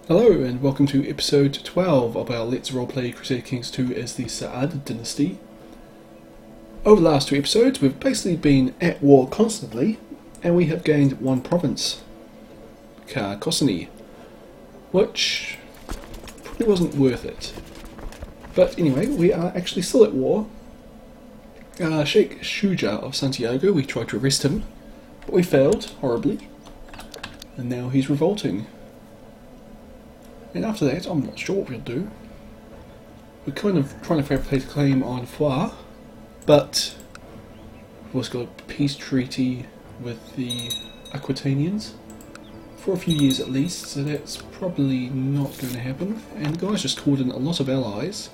Hello and welcome to episode 12 of our Let's Roleplay Crusader Kings 2 as the Saadid Dynasty. Over the last two episodes we've basically been at war constantly and we have gained one province, Kosani, which probably wasn't worth it. But anyway, we are actually still at war. Sheikh of Santiago, we tried to arrest him, but we failed horribly, and now he's revolting. And after that, I'm not sure what we'll do. We're kind of trying to fabricate a claim on Foix, but we've also got a peace treaty with the Aquitanians for a few years at least, so that's probably not going to happen. And the guys just called in a lot of allies,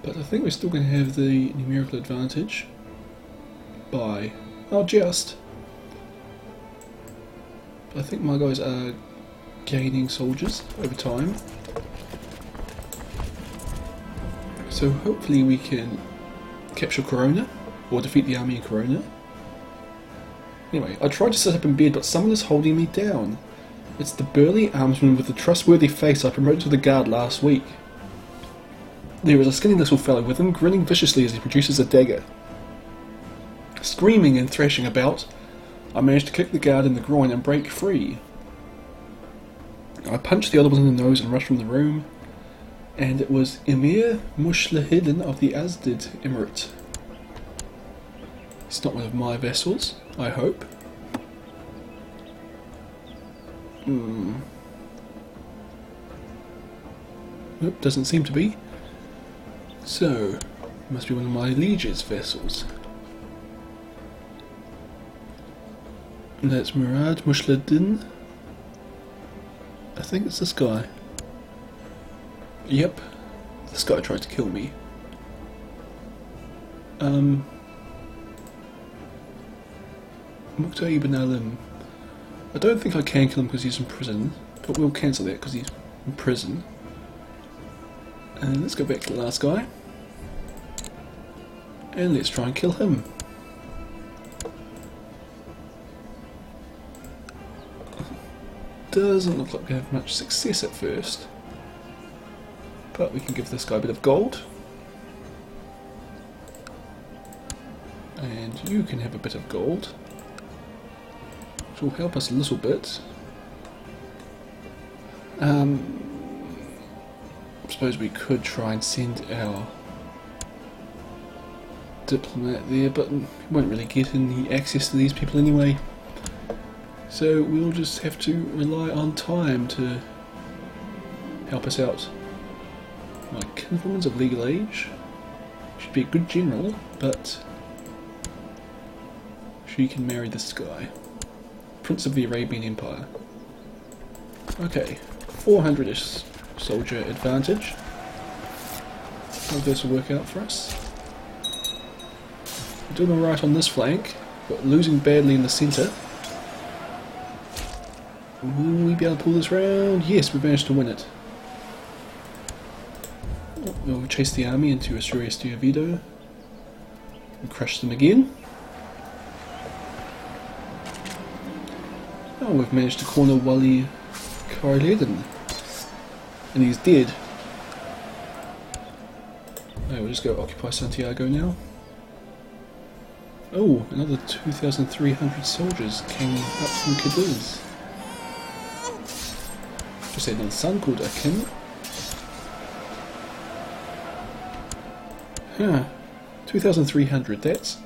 but I think we're still going to have the numerical advantage by, oh, just. But I think my guys are gaining soldiers over time, so hopefully we can capture Corona or defeat the army in Corona. Anyway, I tried to sit up in bed but someone is holding me down. It's the burly armsman with the trustworthy face I promoted to the guard last week. There is a skinny little fellow with him grinning viciously as he produces a dagger. Screaming and thrashing about, I managed to kick the guard in the groin and break free. I punched the other one in the nose and rushed from the room, and it was Emir Muslihiddin of the Saadid Emirate. It's not one of my vessels, I hope. Nope, doesn't seem to be. So, must be one of my liege's vessels. And that's Emir Muslihiddin. I think it's this guy. Yep, this guy tried to kill me. Muqta ibn Alim. I don't think I can kill him because he's in prison, but we'll cancel that because he's in prison. And let's go back to the last guy. And let's try and kill him. Doesn't look like we have much success at first, but we can give this guy a bit of gold, and you can have a bit of gold, which will help us a little bit. I suppose we could try and send our diplomat there, but we won't really get any access to these people anyway. So we'll just have to rely on time to help us out. My kinswoman's of legal age. She'd be a good general, but she can marry this guy. Prince of the Arabian Empire. Okay, 400-ish soldier advantage. How this will work out for us. We're doing alright on this flank, but losing badly in the centre. Will we be able to pull this round? Yes, we've managed to win it. We'll chase the army into Asturias de Oviedo and crush them again. Oh, we've managed to corner Wali Karledin, and he's dead. Oh, we'll just go occupy Santiago now. Oh, another 2,300 soldiers came up from Cadiz. Just had another son called Akin. Huh, 2,300, that's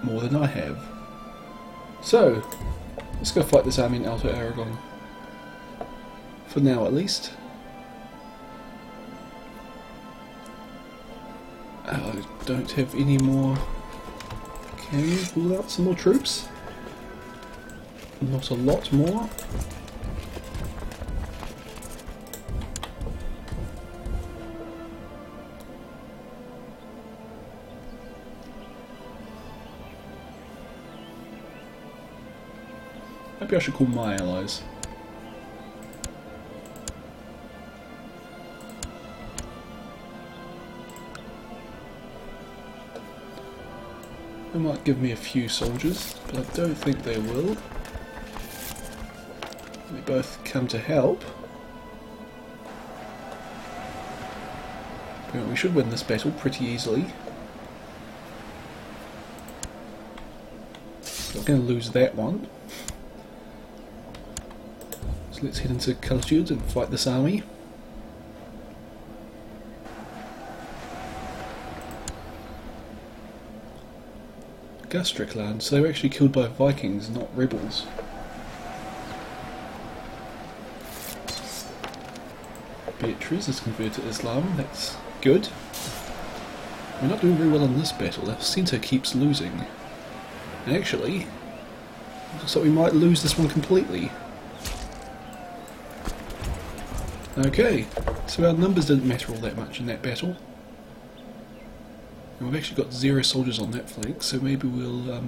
more than I have. So, let's go fight this army in Alto Aragon. For now at least. I don't have any more. Can you pull out some more troops? Not a lot more. Maybe I should call my allies. They might give me a few soldiers, but I don't think they will. They both come to help. But we should win this battle pretty easily. We're going to lose that one. So let's head into Crusader and fight this army. Strickland, so they were actually killed by Vikings, not rebels. Beatrice is converted to Islam, that's good. We're not doing very well in this battle, the centre keeps losing. And actually, looks like we might lose this one completely. Okay, so our numbers didn't matter all that much in that battle. And we've actually got 0 soldiers on that flank, so maybe we'll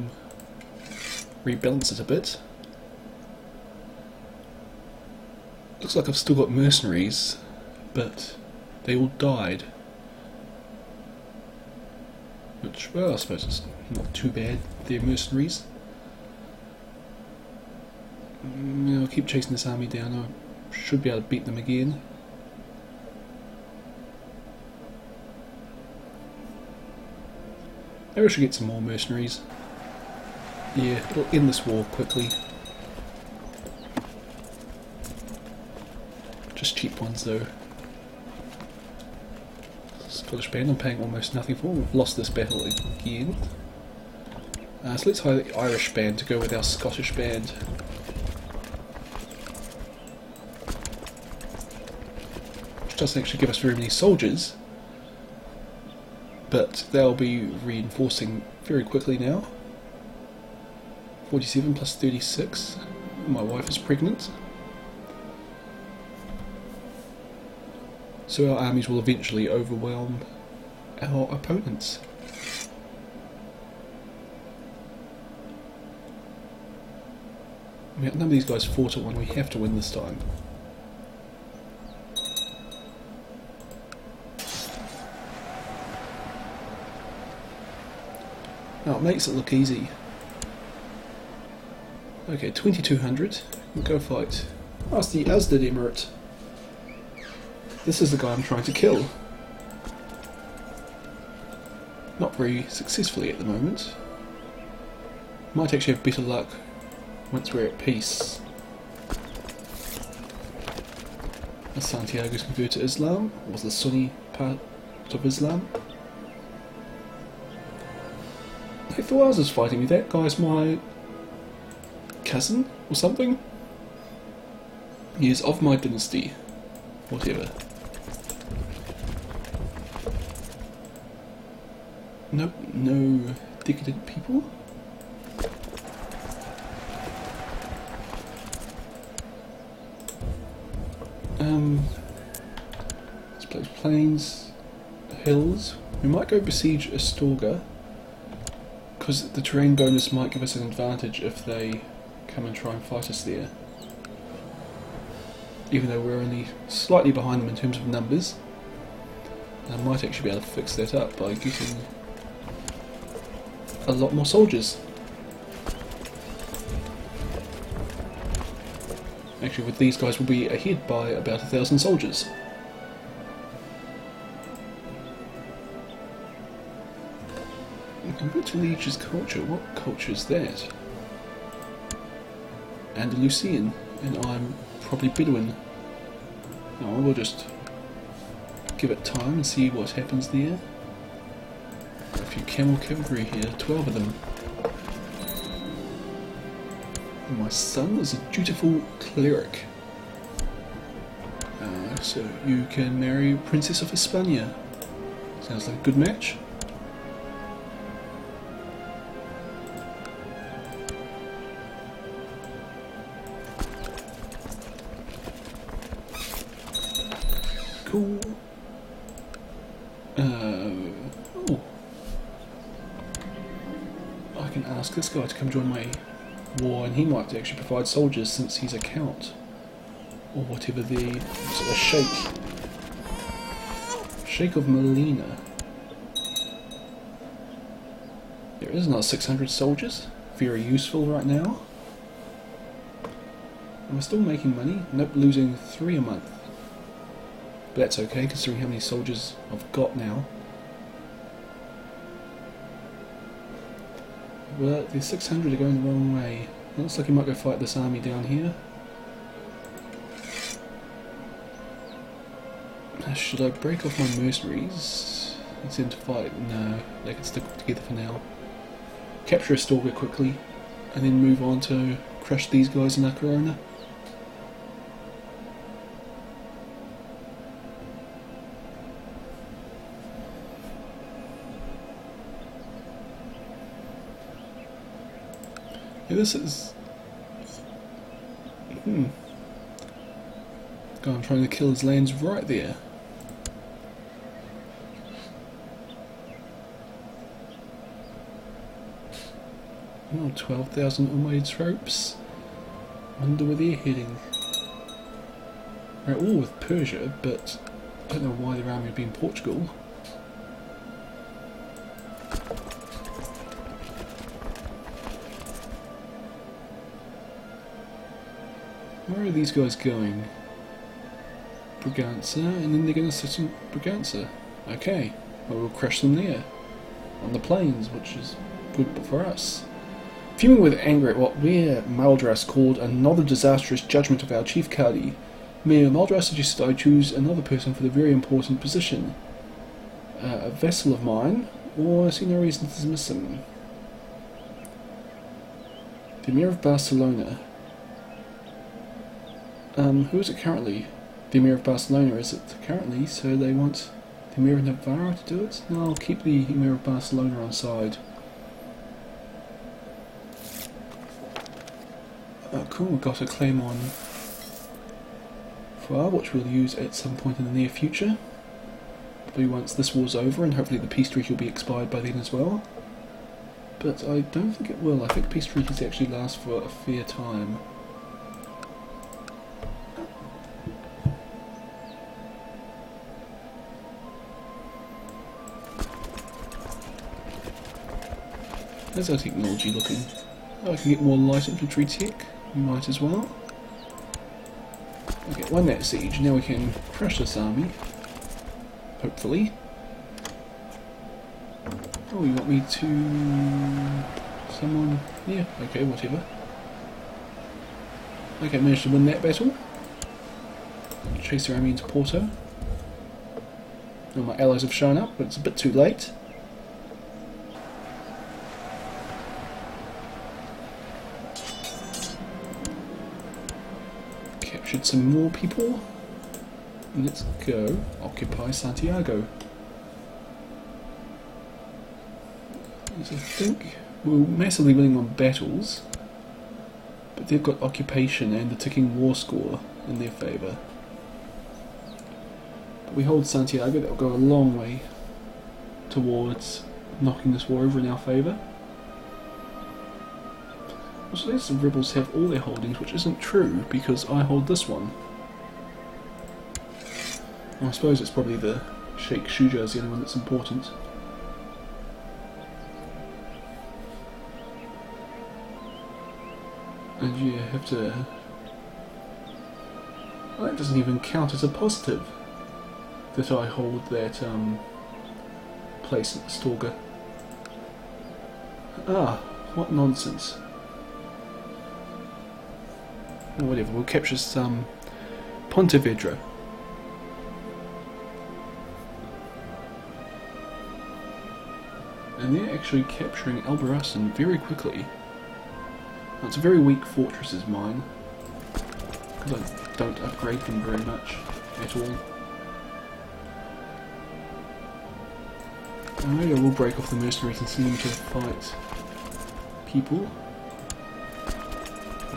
rebalance it a bit. Looks like I've still got mercenaries, but they all died. Which, well, I suppose it's not too bad, they're mercenaries. I'll keep chasing this army down, I should be able to beat them again. Maybe I should get some more mercenaries. Yeah, it'll end this war quickly. Just cheap ones though. Scottish band I'm paying almost nothing for. We've lost this battle again. So let's hire the Irish band to go with our Scottish band. Which doesn't actually give us very many soldiers. But they'll be reinforcing very quickly now. 47 plus 36. My wife is pregnant. So our armies will eventually overwhelm our opponents. None of these guys fought at one, we have to win this time. Now it makes it look easy. Okay, 2200. We'll go fight. Oh, it's the Saadid Emirate. This is the guy I'm trying to kill. Not very successfully at the moment. Might actually have better luck once we're at peace. Santiago's converted to Islam, or the Sunni part of Islam. I thought I was just fighting with that guy's my cousin or something. He is of my dynasty. Whatever. Nope, no decadent people. Let's play plains, hills. We might go besiege Astorga, because the terrain bonus might give us an advantage if they come and try and fight us there. Even though we're only slightly behind them in terms of numbers. And I might actually be able to fix that up by getting a lot more soldiers. Actually, with these guys we'll be ahead by about 1,000 soldiers. Which liege's culture? What culture is that? Andalusian, and I'm probably Bedouin. Oh, we'll just give it time and see what happens there. A few camel cavalry here, 12 of them. And my son is a dutiful cleric. So you can marry Princess of Hispania. Sounds like a good match. Cool. Oh. I can ask this guy to come join my war, and he might actually provide soldiers since he's a count. Or whatever the sort of sheikh. Sheikh of Melina. There is another 600 soldiers. Very useful right now. Am I still making money? Nope, losing 3 a month. But that's okay, considering how many soldiers I've got now. Well, the 600 are going the wrong way. It looks like he might go fight this army down here. Should I break off my mercenaries and send them to fight? No, they can stick together for now. Capture a stalker quickly, and then move on to crush these guys in our corona. Yeah, this is... God, I'm trying to kill his lands right there. Oh, 12,000 Umayyad troops. Wonder where they're heading. We're at war with Persia, but I don't know why their army would be in Portugal. Where are these guys going? Braganza, and then they're going to sit in Braganza. Okay, well, we'll crush them there. On the plains, which is good for us. Fuming with anger at what Emir Musa called another disastrous judgment of our chief Qadi, Emir Musa suggested I choose another person for the very important position. A vassal of mine, or I see no reason to dismiss him. The Emir of Barcelona. Who is it currently? The Emir of Barcelona is it currently, so they want the Emir of Navarra to do it? No, I'll keep the Emir of Barcelona on side. Oh cool, we've got a claim on Far, which we'll use at some point in the near future. Probably once this war's over, and hopefully the peace treaty will be expired by then as well. But I don't think it will. I think peace treaties actually last for a fair time. How's our technology looking? Oh, I can get more light infantry tech. We might as well. Okay, won that siege. Now we can crush this army. Hopefully. Oh, you want me to... someone... yeah, okay, whatever. Okay, managed to win that battle. Chase their army into Porto. Now my allies have shown up, but it's a bit too late. Captured some more people. Let's go occupy Santiago. I think we're massively winning on battles, but they've got occupation and the ticking war score in their favour. But we hold Santiago, that will go a long way towards knocking this war over in our favour. Also, there's some rebels have all their holdings, which isn't true because I hold this one. Well, I suppose it's probably the Sheikh Shuja is the only one that's important. And you have to... well, that doesn't even count as a positive that I hold that place at Astorga. Ah, what nonsense. Oh, whatever, we'll capture some Pontevedra. And they're actually capturing Albarracin very quickly. Now, it's a very weak fortress is mine, because I don't upgrade them very much at all. And maybe I will break off the mercenaries and send them to fight people.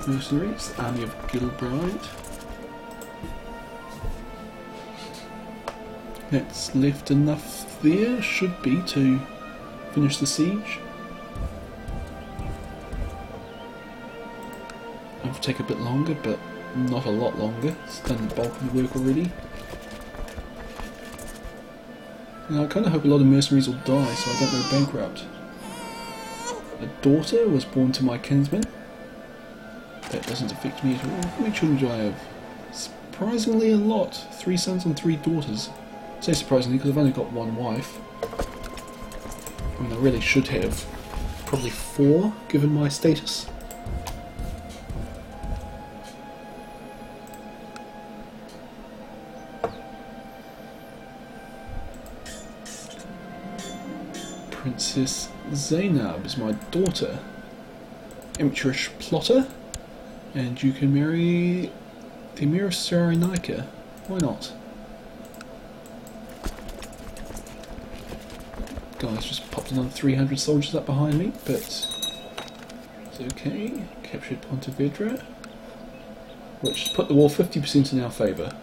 Mercenaries, the army of Gilbride. That's left enough there, should be, to finish the siege. It'll take a bit longer, but not a lot longer. It's done the bulk of the work already. Now I kind of hope a lot of mercenaries will die so I don't go bankrupt. A daughter was born to my kinsman. That doesn't affect me at all. How many children do I have? surprisingly a lot. 3 sons and 3 daughters. I say surprisingly because I've only got 1 wife. I mean, I really should have probably 4, given my status. Princess Zainab is my daughter. Amateurish plotter. And you can marry the Emir of Cyrenaica. Why not? Guys just popped another 300 soldiers up behind me, but it's okay. Captured Pontevedra, which put the war 50% in our favour.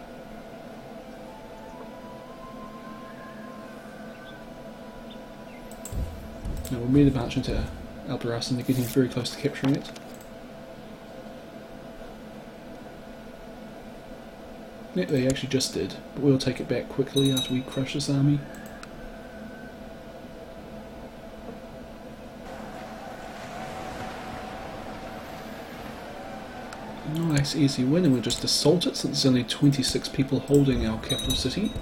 Now we'll made a march into Albaras and they're getting very close to capturing it. Yeah, they actually just did, but we'll take it back quickly after we crush this army. Nice easy win, and we'll just assault it since there's only 26 people holding our capital city.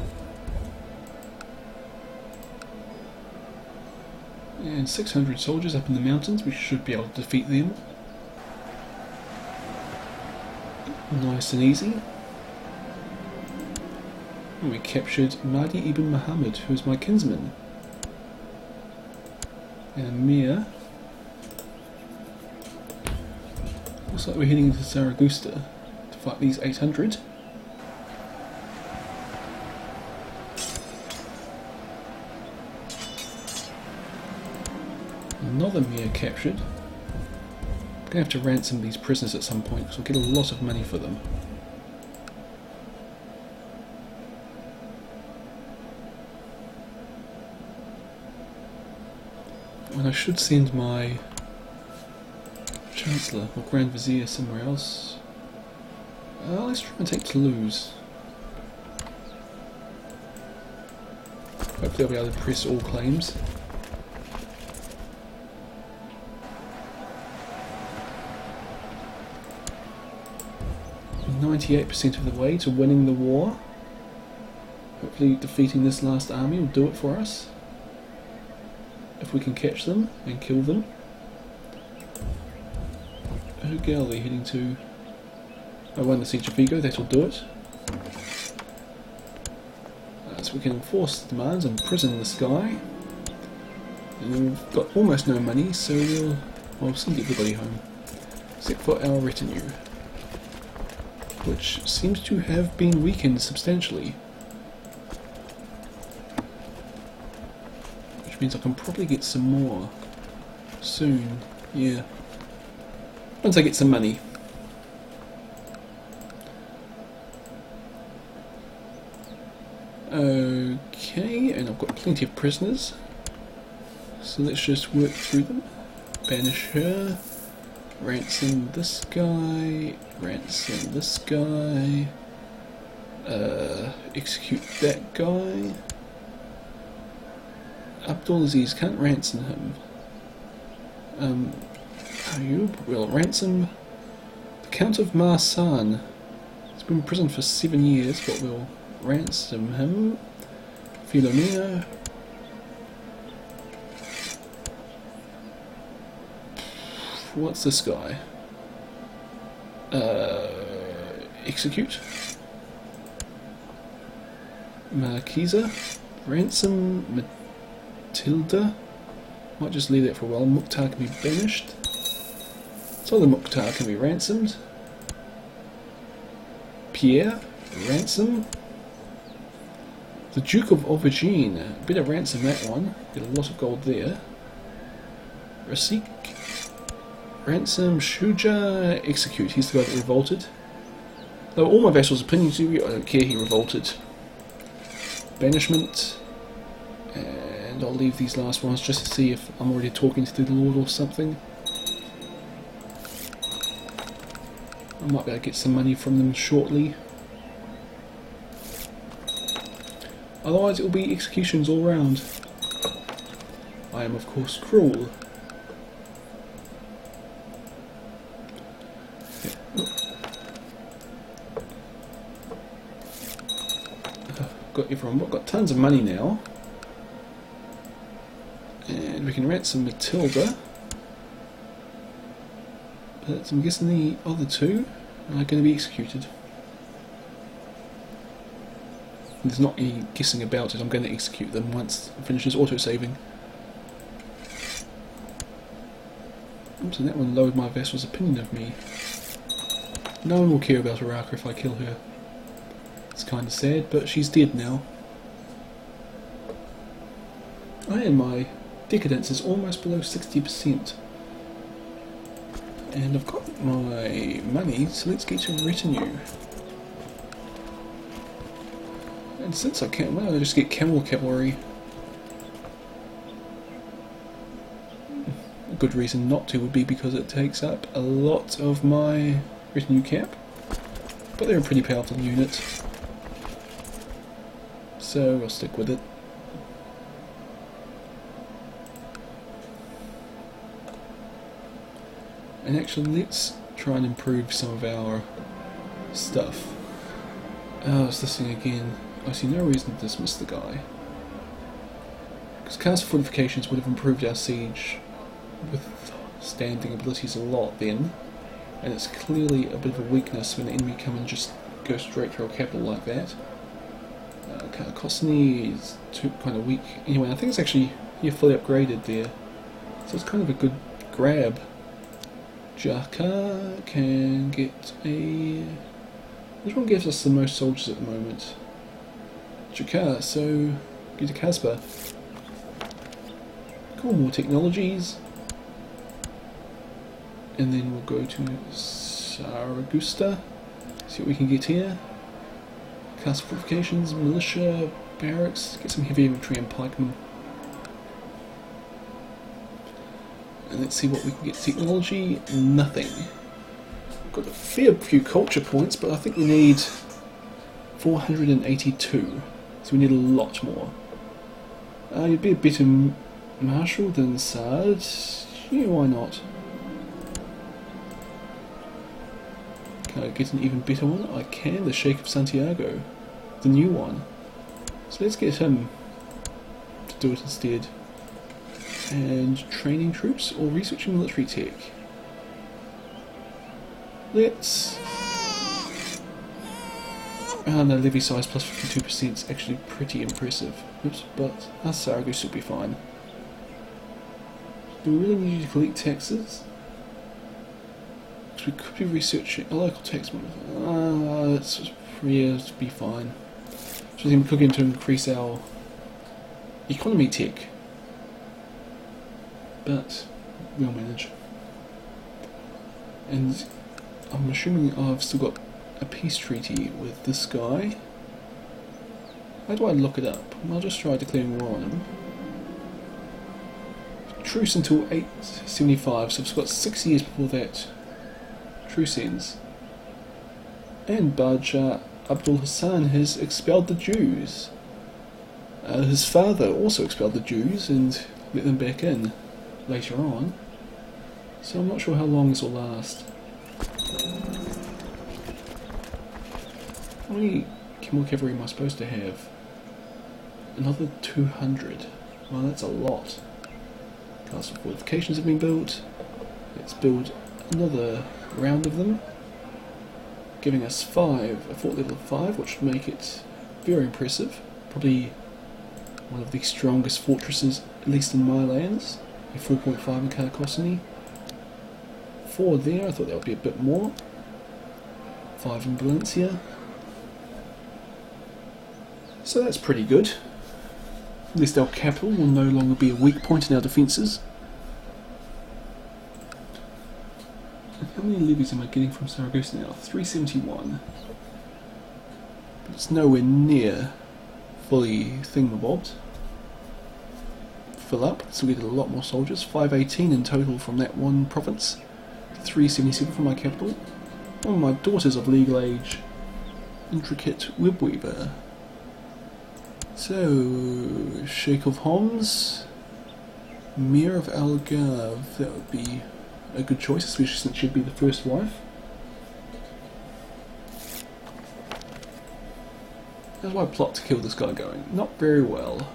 And 600 soldiers up in the mountains, we should be able to defeat them. Nice and easy. And we captured Mahdi ibn Muhammad, who is my kinsman. And Emir. Looks like we're heading into Zaragoza to fight these 800. Another Emir captured. I'm going to have to ransom these prisoners at some point because we'll get a lot of money for them. And I should send my Chancellor or Grand Vizier somewhere else. Let's try and take Toulouse. Hopefully I'll be able to press all claims. We're 98% of the way to winning the war. Hopefully defeating this last army will do it for us. If we can catch them and kill them. Who are they heading to? I won the siege of Vigo, that'll do it. So we can enforce the demands and imprison this guy. And we've got almost no money, so we'll send everybody home. Except for our retinue. Which seems to have been weakened substantially. Which means I can probably get some more soon, yeah. Once I get some money. Okay, and I've got plenty of prisoners. So let's just work through them. Banish her. Ransom this guy. Ransom this guy. Execute that guy. Abdulaziz, can't ransom him. Ayub will ransom the Count of Marsan. He's been in prison for 7 years, but we'll ransom him. Filomena. What's this guy? Execute. Marquisa. Ransom Matilda. Might just leave that for a while. Mukhtar can be banished. So the Mukhtar can be ransomed. Pierre, ransom. The Duke of Auvergne, better ransom that one. Get a lot of gold there. Rasik, ransom. Shuja, execute. He's the guy that revolted. Though all my vassals are pinning to you, I don't care, he revolted. Banishment. And I'll leave these last ones just to see if I'm already talking to the Lord or something. I might be able to get some money from them shortly. Otherwise it will be executions all round. I am of course cruel. got everyone. We've got tons of money now. And we can ransom Matilda. But I'm guessing the other two are going to be executed. There's not any guessing about it. I'm going to execute them once it finishes auto-saving. Oops, and that one lowered my vessel's opinion of me. No one will care about Araka if I kill her. It's kind of sad, but she's dead now. And my decadence is almost below 60%. And I've got my money, so let's get to retinue. And since I can't, well, I'll just get camel cavalry. A good reason not to would be because it takes up a lot of my retinue cap. But they're a pretty powerful unit. So I'll stick with it. And actually, let's try and improve some of our stuff. Oh, it's this thing again. I see no reason to dismiss the guy. Because castle fortifications would have improved our siege withstanding abilities a lot then. And it's clearly a bit of a weakness when the enemy come and just go straight through a capital like that. Carcosny is kind of weak. Anyway, I think it's actually fully upgraded there. So it's kind of a good grab. Jaka can get a... Which one gives us the most soldiers at the moment? Jaka, so get a Casbah. Cool, more technologies. And then we'll go to Saragusta. See what we can get here. Castle fortifications, militia, barracks, get some heavy infantry and pikemen. And let's see what we can get. Technology, nothing. Got a fair few culture points, but I think we need 482. So we need a lot more. You'd be a better marshal than Saadid. Yeah, why not? Can I get an even better one? I can, the Sheikh of Santiago. The new one. So let's get him to do it instead. And training troops or researching military tech. Let's... no, levy size plus 52% is actually pretty impressive. Oops, but our Saragossa will be fine. Do we really need to collect taxes? Because we could be researching a local tax model. Let's be fine. So then we could get to increase our economy tech. But we'll manage. And I'm assuming I've still got a peace treaty with this guy. How do I look it up? I'll just try declaring war on him. Truce until 875, so it's got 6 years before that truce ends. And Baja Abdul Hassan has expelled the Jews. His father also expelled the Jews and let them back in later on. So I'm not sure how long this will last. How many camel cavalry am I supposed to have? Another 200. Well, that's a lot. Castle fortifications have been built. Let's build another round of them, giving us a fort level of 5, which would make it very impressive. Probably one of the strongest fortresses, at least in my lands. A 4.5 in Carcosny. 4 there, I thought that would be a bit more. 5 in Valencia. So that's pretty good. At least our capital will no longer be a weak point in our defences. How many levies am I getting from Saragossa now? 371. But it's nowhere near fully thingamabobbed. Fill up, so we get a lot more soldiers. 518 in total from that one province. 377 from my capital. One of my daughters of legal age. Intricate webweaver. So, Sheikh of Homs, Emir of Algarve, that would be a good choice, especially since she'd be the first wife. How's my plot to kill this guy going? Not very well.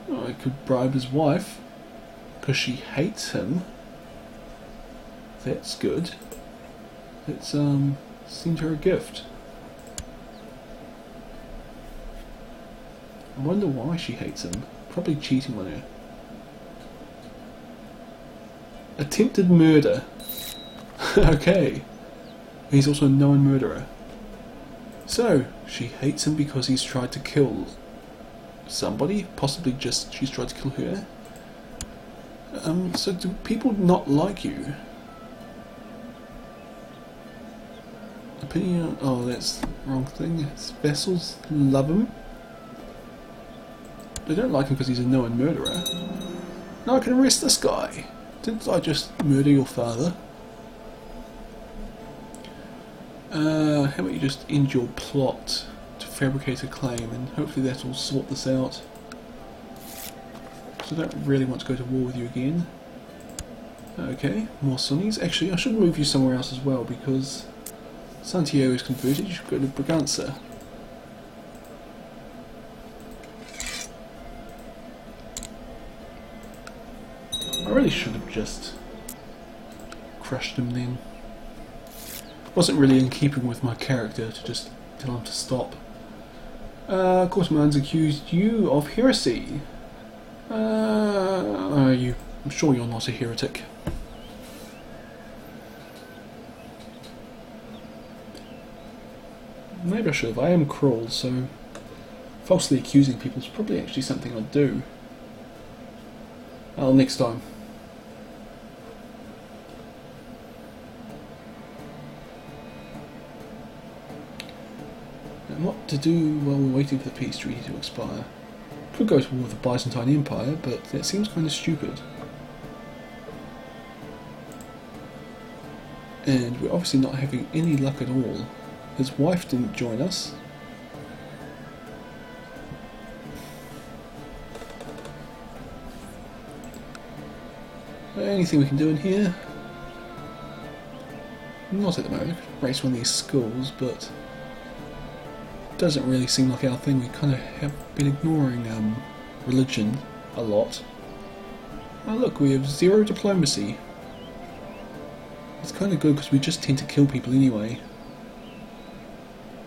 Oh, I could bribe his wife because she hates him. That's good. Let's send her a gift. I wonder why she hates him. Probably cheating on her. Attempted murder. Okay. He's also a known murderer. So, she hates him because he's tried to kill somebody, possibly just she's tried to kill her. So do people not like you? Opinion, oh that's the wrong thing. His vassals love him. They don't like him because he's a known murderer. Now I can arrest this guy. Didn't I just murder your father? How about you just end your plot to fabricate a claim, and hopefully that will sort this out. So I don't really want to go to war with you again. Okay, more Sunnis. Actually, I should move you somewhere else as well, because Santiago is converted. You should go to Braganza. I really should have just crushed him then. Wasn't really in keeping with my character to just tell him to stop. Of course, man's accused you of heresy. I'm sure you're not a heretic. Maybe I should have. I am cruel, so falsely accusing people is probably actually something I'd do. Next time. And what to do while we're waiting for the peace treaty to expire? Could go to war with the Byzantine Empire, but that seems kind of stupid. And we're obviously not having any luck at all. His wife didn't join us. Anything we can do in here? Not at the moment. Race one of these schools, but doesn't really seem like our thing. We kind of have been ignoring religion a lot. Oh look, we have 0 diplomacy. It's kind of good because we just tend to kill people anyway.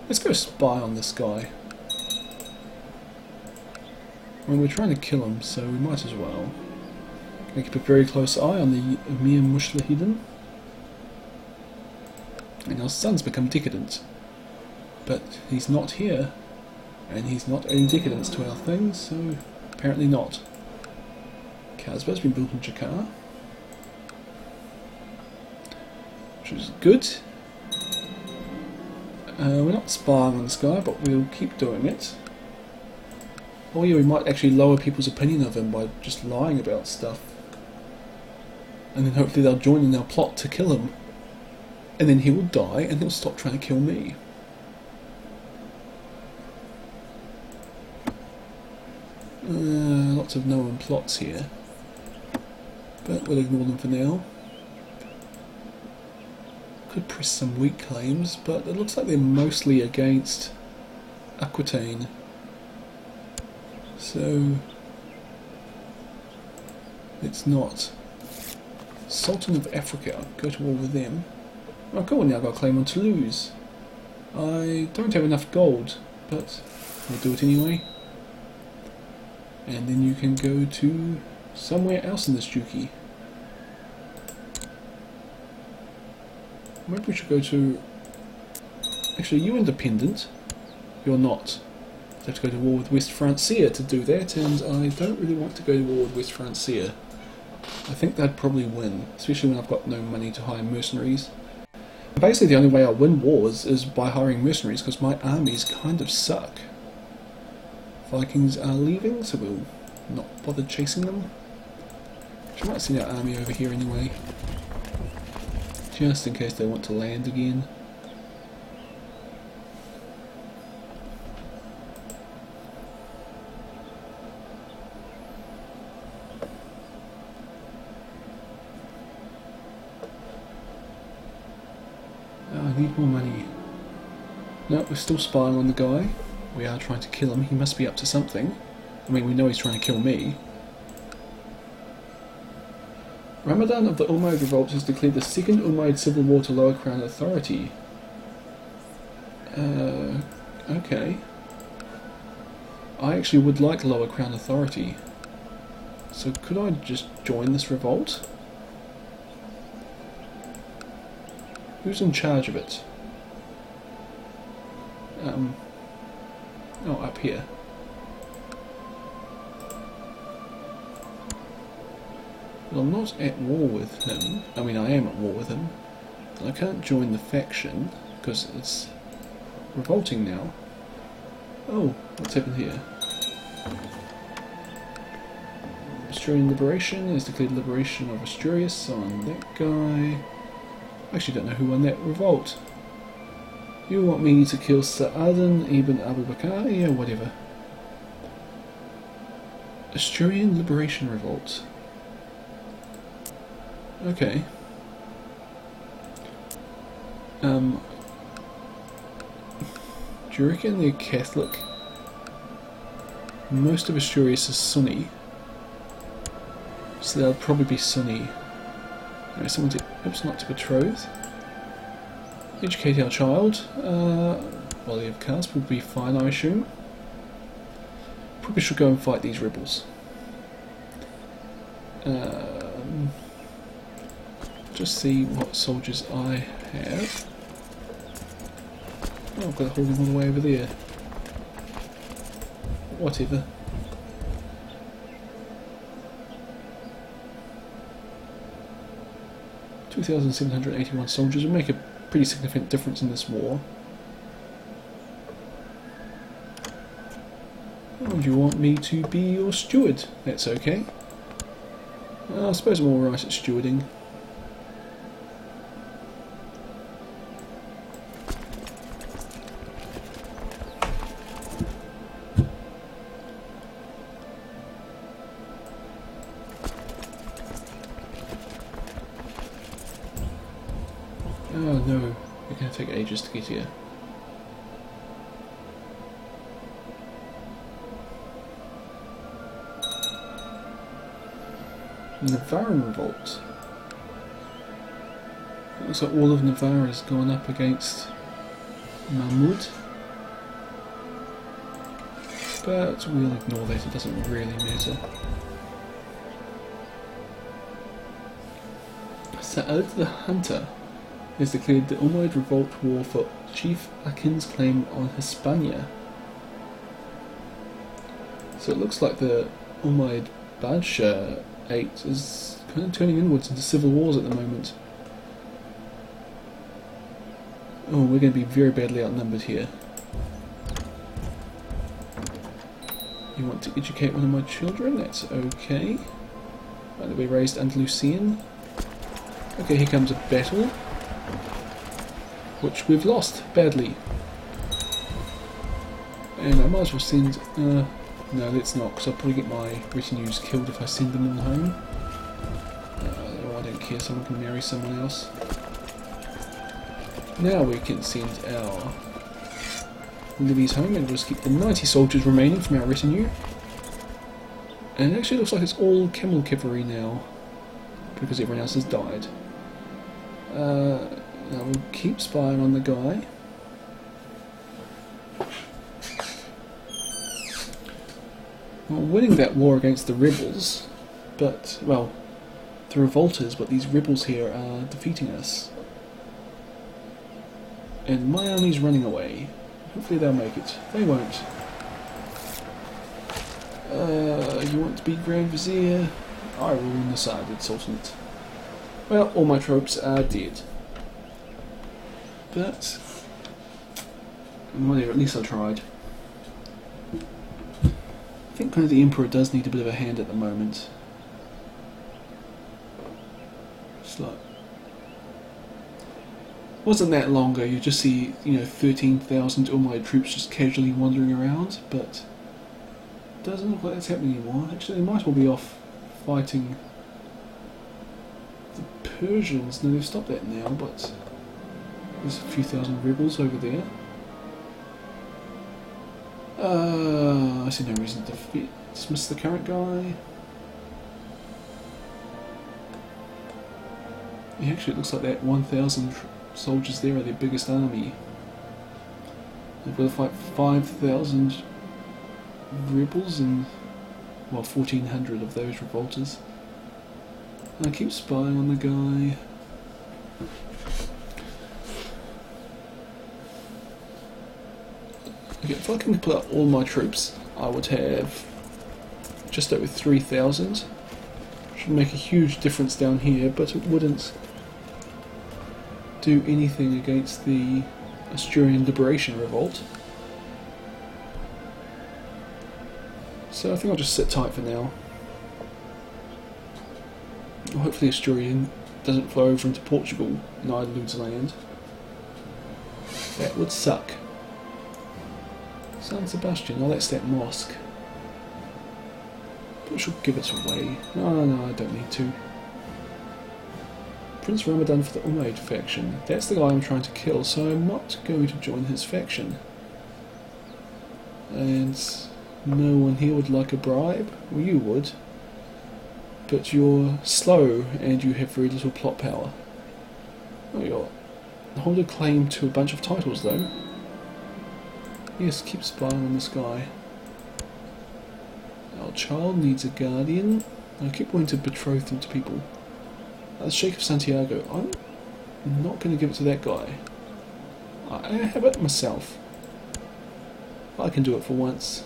Let's go spy on this guy. Well, we're trying to kill him, so we might as well. Keep a very close eye on the Emir Muslihiddin. And our son's become decadent. But he's not here. And he's not adding decadence to our things, so apparently not. Casbah's been built in Jakar, which is good. We're not spying on this guy, but we'll keep doing it. Oh yeah, we might actually lower people's opinion of him by just lying about stuff. And then hopefully they'll join in our plot to kill him. And then he will die and he'll stop trying to kill me. Lots of known plots here. But we'll ignore them for now. Could press some weak claims, but it looks like they're mostly against Aquitaine. So it's not. Sultan of Africa, go to war with them. Oh cool, now I've got a claim on Toulouse. I don't have enough gold, but we'll do it anyway. And then you can go to somewhere else in this duchy. Maybe we should go to... Actually, you're independent. You're not. You have to go to war with West Francia to do that, and I don't really want to go to war with West Francia. I think they'd probably win, especially when I've got no money to hire mercenaries. Basically the only way I win wars is by hiring mercenaries, because my armies kind of suck. Vikings are leaving, so we'll not bother chasing them. I might send our army over here anyway, just in case they want to land again. I need more money. No, we're still spying on the guy. We are trying to kill him. He must be up to something. I mean, we know he's trying to kill me. Ramadan of the Umayyad Revolt has declared the second Umayyad civil war to lower crown authority. Okay. I actually would like lower crown authority. So could I just join this revolt? Who's in charge of it? Oh, up here. Well, I'm not at war with him. I mean, I am at war with him. I can't join the faction because it's revolting now. Oh, what's happened here? Asturian liberation has declared liberation of Asturias on that guy. I actually don't know who won that revolt. You want me to kill Saadin ibn Abu Bakr? Yeah, whatever. Asturian liberation revolt. Okay. Do you reckon they're Catholic? Most of Asturias is Sunni. So they'll probably be Sunni. Alright, someone to... Oops, not to betroth. Educate our child. Body of caste would be fine, I assume. Probably should go and fight these rebels. Just see what soldiers I have. Oh, I've got to hold them all the way over there. Whatever. $2,781 soldiers would make a pretty significant difference in this war. Oh, do you want me to be your steward? That's okay. I suppose I'm alright at stewarding. Oh no, it's going to take ages to get here. Navarran revolt. It looks like all of Navarre has gone up against Mahmud. But we'll ignore that, it doesn't really matter. Saadid the Hunter has declared the Umayyad revolt war for Chief Akin's claim on Hispania. So it looks like the Umayyad Badshah 8 is kind of turning inwards into civil wars at the moment. Oh, we're going to be very badly outnumbered here. You want to educate one of my children? That's okay. Right, they'll be raised Andalusian. Okay, here comes a battle, which we've lost badly. And I might as well send... no, let's not, because I'll probably get my retinues killed if I send them all home. Oh, I don't care, someone can marry someone else. Now we can send our levies home and just keep the 90 soldiers remaining from our retinue. And it actually looks like it's all camel cavalry now, because everyone else has died. Now we'll keep spying on the guy. We're winning that war against the rebels, but, well, the revolters, but these rebels here are defeating us. And my army's running away. Hopefully they'll make it. They won't. You want to be Grand Vizier? I rule in the Saadid Sultanate. Well, all my tropes are dead. But, whatever, at least I tried. I think kind of the Emperor does need a bit of a hand at the moment. It's like, wasn't that long ago you just see, 13,000 Umayyad troops just casually wandering around, but it doesn't look like that's happening anymore. Actually, they might well be off fighting the Persians. No, they've stopped that now, but there's a few thousand rebels over there. I see no reason to dismiss the current guy. Yeah, actually, it looks like that 1,000 soldiers there are their biggest army. They've got to fight 5,000 rebels and, well, 1,400 of those revolters. And I keep spying on the guy. Okay, if I can put up all my troops, I would have just over 3,000. Should make a huge difference down here, but it wouldn't do anything against the Asturian Liberation Revolt. So I think I'll just sit tight for now. Hopefully Asturian doesn't flow over into Portugal and I lose land. That would suck. San Sebastian, oh that's that mosque. But we should give it away. No, I don't need to. Prince Ramadan for the Umayyad faction. That's the guy I'm trying to kill, so I'm not going to join his faction. And no one here would like a bribe? Well, you would. But you're slow and you have very little plot power. Oh, you hold a claim to a bunch of titles though. Yes, keep spying on this guy. Our child needs a guardian. I keep wanting to betroth him to people. The Sheikh of Santiago. I'm not going to give it to that guy. I have it myself. I can do it for once.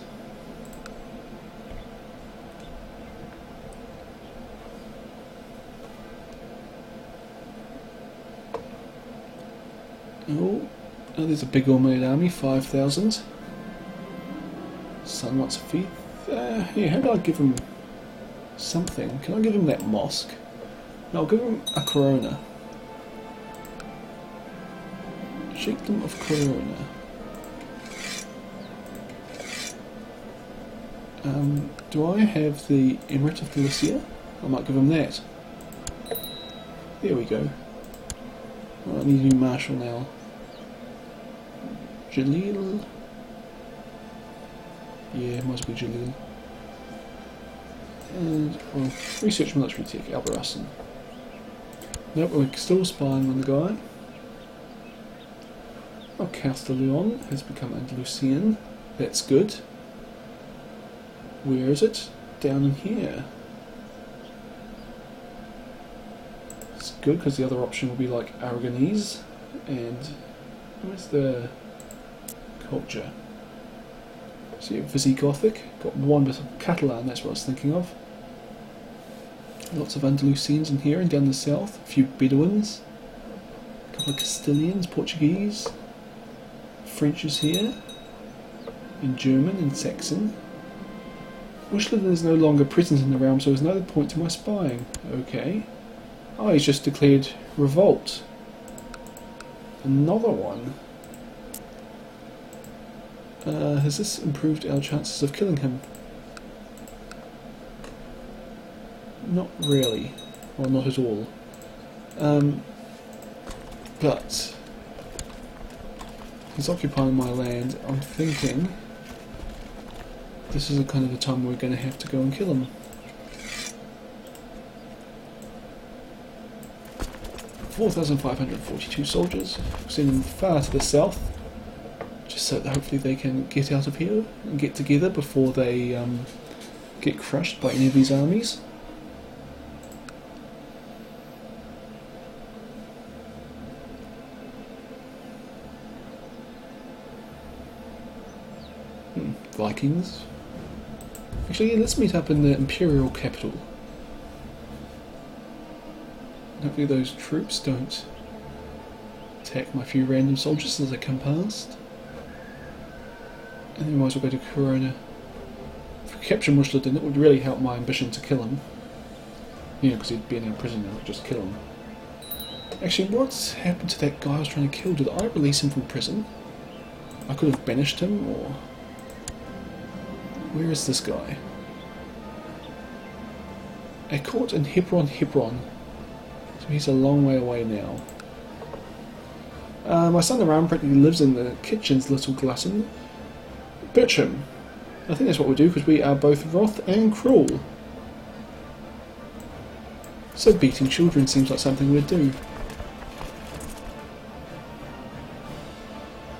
Oh, there's a big Umayyad army, 5,000. Son wants a fee. Yeah, how do I give him something? Can I give him that mosque? No, I'll give him a corona. Sheikhdom of Corona. Do I have the Emirate of Galicia? I might give him that. There we go. Oh, I need a new marshal now. Jalil. Yeah, must be Jalil. And, well, research military tech, Albarracin. Nope, we're still spying on the guy. Oh, Castellon has become Andalusian. That's good. Where is it? Down in here. It's good because the other option will be like Aragonese. And where's the culture? See, Visigothic. Got one bit of Catalan, that's what I was thinking of. Lots of Andalusians in here and down the south. A few Bedouins. A couple of Castilians, Portuguese. French is here. And German and Saxon. Muslihiddin is no longer present in the realm, so there's no point to my spying. Okay. Oh, he's just declared revolt. Another one. Has this improved our chances of killing him? Not really. Well, not at all. But he's occupying my land. I'm thinking this is the kind of the time we're going to have to go and kill him. (4,542 soldiers. Send them far to the south, just so that hopefully they can get out of here and get together before they get crushed by any of these armies. Vikings. Actually, yeah, let's meet up in the imperial capital. Hopefully those troops don't attack my few random soldiers as they come past. And then we might as well go to Corona. If we capture Muslihiddin, it would really help my ambition to kill him. You know, because he'd be in prison, I could just kill him. Actually, what's happened to that guy I was trying to kill? Did I release him from prison? I could have banished him, or... Where is this guy? A court in Hebron. So he's a long way away now. My son around practically lives in the kitchen's little glutton. Butch him. I think that's what we do because we are both wrath and cruel. So beating children seems like something we'd do.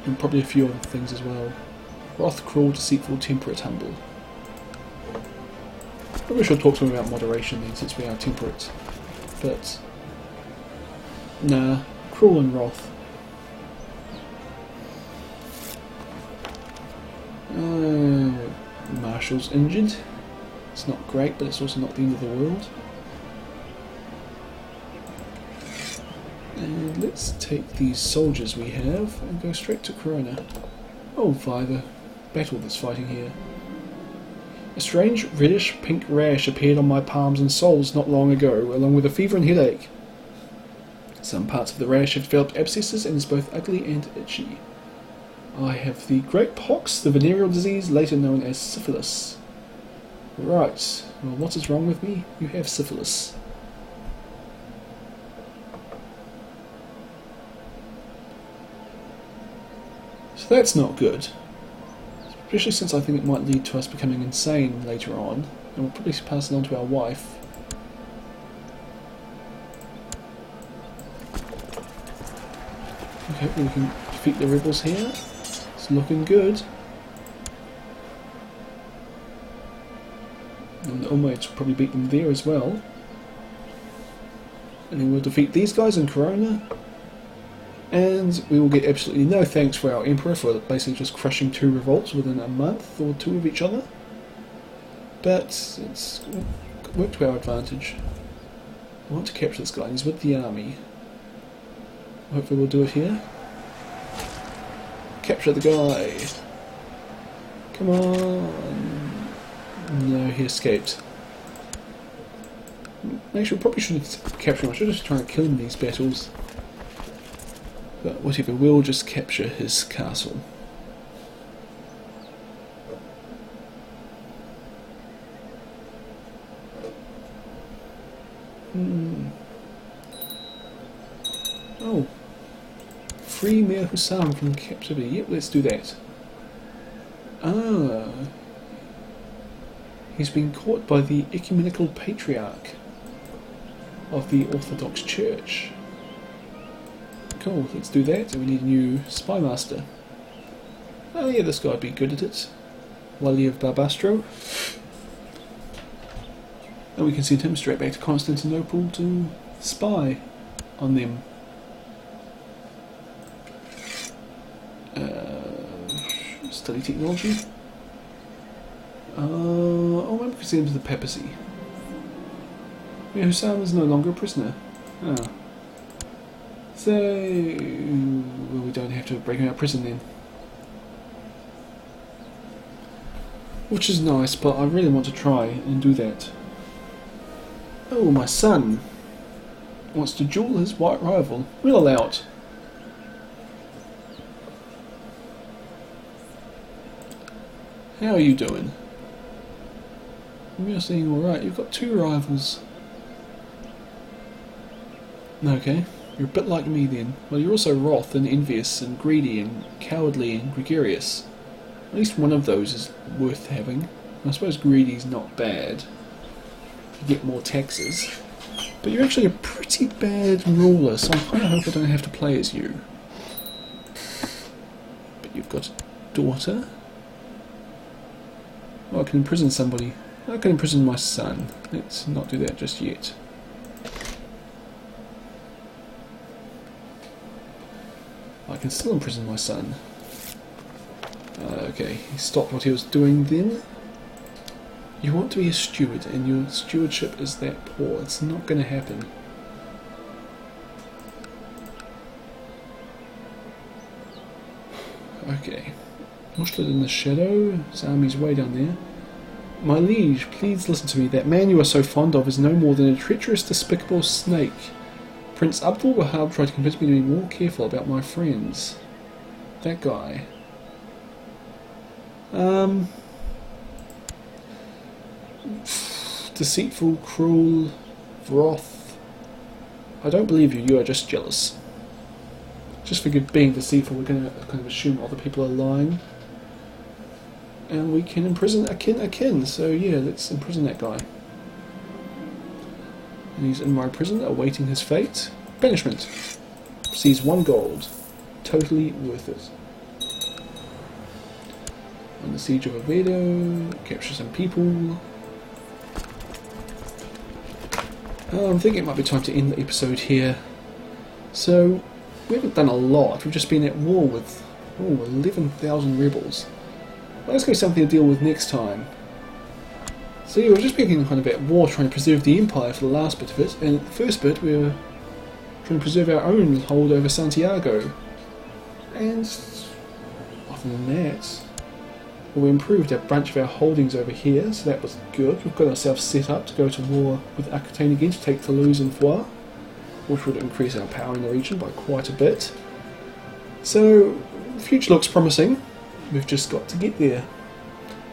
And probably a few other things as well. Wrath, cruel, deceitful, temperate, humble. Maybe we should talk to him about moderation then, since we are temperate. But nah, cruel and wrath. Marshall's injured. It's not great, but it's also not the end of the world. And let's take these soldiers we have and go straight to Corona. Oh, via the battle that's fighting here. A strange reddish pink rash appeared on my palms and soles not long ago, along with a fever and headache. Some parts of the rash have developed abscesses and is both ugly and itchy. I have the great pox, the venereal disease later known as syphilis. Right, well, what is wrong with me? You have syphilis. So that's not good. Especially since I think it might lead to us becoming insane later on, and we'll probably pass it on to our wife. Okay, we can defeat the rebels here. It's looking good. And the Umayyads will probably beat them there as well. And then we'll defeat these guys in Corona. And we will get absolutely no thanks for our Emperor for basically just crushing 2 revolts within a month or 2 of each other. But it's worked to our advantage. I want to capture this guy, he's with the army. Hopefully we'll do it here. Capture the guy! Come on! No, he escaped. Actually, we probably shouldn't capture him, I should just try and kill him in these battles. But whatever, we'll just capture his castle. Oh. Free Emir Musa from captivity. Yep, let's do that. Ah. He's been caught by the ecumenical patriarch of the Orthodox Church. Cool, let's do that. We need a new spy master. Oh yeah, this guy would be good at it. Wali of Barbastro. And we can send him straight back to Constantinople to spy on them. Study technology. Oh, maybe we can send him to the papacy. Yeah, Hussam is no longer a prisoner. Ah. So, well, we don't have to break him out of prison then. Which is nice, but I really want to try and do that. Oh, my son wants to duel his white rival. We'll allow it. How are you doing? You're saying alright, you've got 2 rivals. Okay. You're a bit like me then. Well, you're also wrath and envious and greedy and cowardly and gregarious. At least one of those is worth having. I suppose greedy's not bad. You get more taxes. But you're actually a pretty bad ruler, so I kind of hope I don't have to play as you. But you've got a daughter. Oh, I can imprison somebody. I can imprison my son. Let's not do that just yet. I can still imprison my son. Okay, he stopped what he was doing then. You want to be a steward, and your stewardship is that poor. It's not going to happen. Okay. Mushlid in the shadow. His army's way down there. My liege, please listen to me. That man you are so fond of is no more than a treacherous, despicable snake. Prince Abdul Wahab tried to convince me to be more careful about my friends. That guy. Deceitful, cruel, wrath. I don't believe you. You are just jealous. Just for being deceitful, we're going to kind of assume other people are lying. And we can imprison Akin. So yeah, let's imprison that guy. And he's in my prison, awaiting his fate. Banishment. Sees 1 gold. Totally worth it. On the siege of Oviedo, capture some people. I'm thinking it might be time to end the episode here. So, we haven't done a lot. We've just been at war with 11,000 rebels. Well, that's going to be something to deal with next time. So yeah, we've just been kind of at war trying to preserve the empire for the last bit of it, and the first bit we were trying to preserve our own hold over Santiago. And other than that, well, we improved a bunch of our holdings over here, so that was good. We've got ourselves set up to go to war with Aquitaine again to take Toulouse and Foix, which would increase our power in the region by quite a bit. So, the future looks promising. We've just got to get there.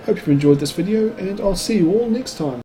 Hope you've enjoyed this video, and I'll see you all next time.